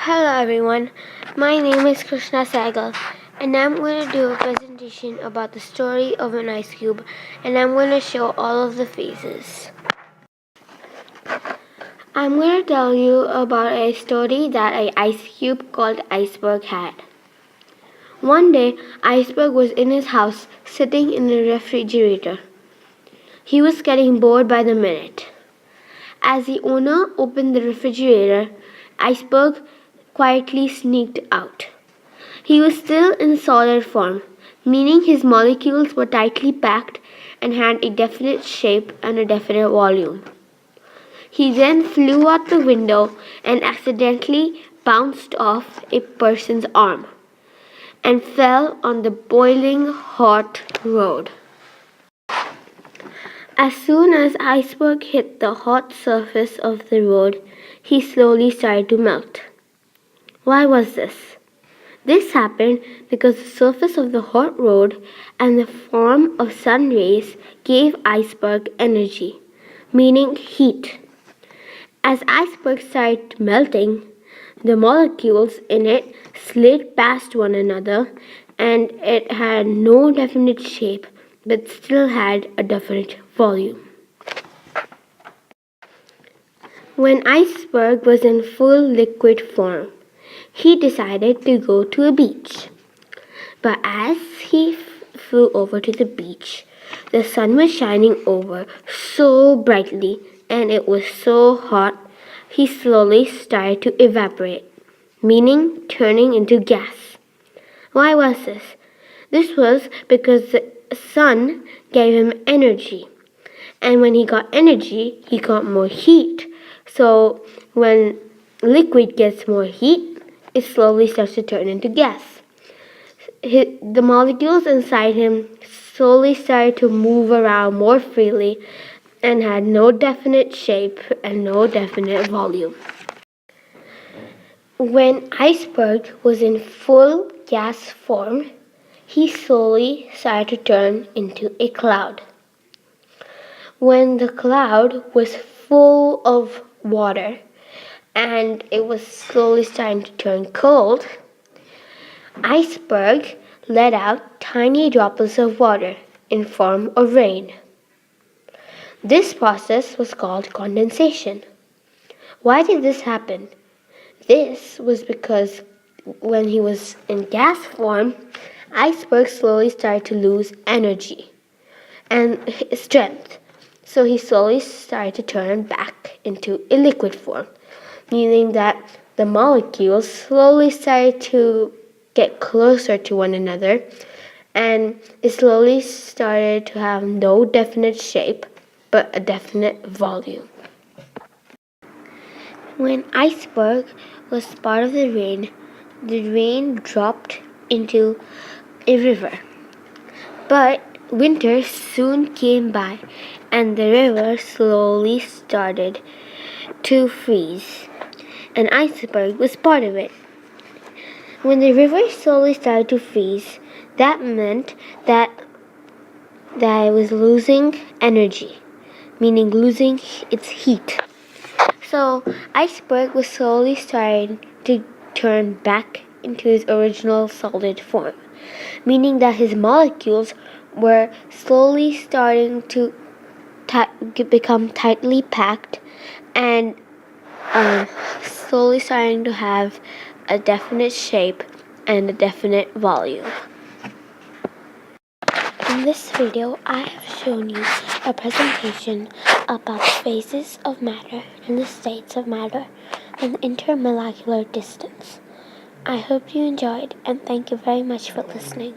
Hello everyone, my name is Krishna.Science and I'm going to do a presentation about the story of an ice cube and I'm going to show all of the phases. I'm going to tell you about a story that an ice cube called Iceberg had. One day, Iceberg was in his house sitting in the refrigerator. He was getting bored by the minute. As the owner opened the refrigerator, Iceberg quietly sneaked out. He was still in solid form, meaning his molecules were tightly packed and had a definite shape and a definite volume. He then flew out the window and accidentally bounced off a person's arm and fell on the boiling hot road. As soon as Iceberg hit the hot surface of the road, he slowly started to melt. Why was this? This happened because the surface of the hot road and the form of sun rays gave Iceberg energy, meaning heat. As Iceberg started melting, the molecules in it slid past one another and it had no definite shape but still had a definite volume. When Iceberg was in full liquid form, he decided to go to a beach. But as he flew over to the beach, the sun was shining over so brightly and it was so hot, he slowly started to evaporate, meaning turning into gas. Why was this? This was because the sun gave him energy. And when he got energy, he got more heat. So when liquid gets more heat, it slowly starts to turn into gas. The molecules inside him slowly started to move around more freely and had no definite shape and no definite volume. When Iceberg was in full gas form, he slowly started to turn into a cloud. When the cloud was full of water and it was slowly starting to turn cold, Iceberg let out tiny droplets of water in form of rain. This process was called condensation. Why did this happen? This was because when he was in gas form, Iceberg slowly started to lose energy and strength. So he slowly started to turn back into a liquid form, meaning that the molecules slowly started to get closer to one another and it slowly started to have no definite shape but a definite volume. When Iceberg was part of the rain dropped into a river. But winter soon came by and the river slowly started to freeze, and Iceberg was part of it. When the river slowly started to freeze, that meant that it was losing energy, meaning losing its heat. So Iceberg was slowly starting to turn back into his original solid form, meaning that his molecules were slowly starting to become tightly packed and slowly starting to have a definite shape and a definite volume. In this video, I have shown you a presentation about the phases of matter and the states of matter and intermolecular distance. I hope you enjoyed and thank you very much for listening.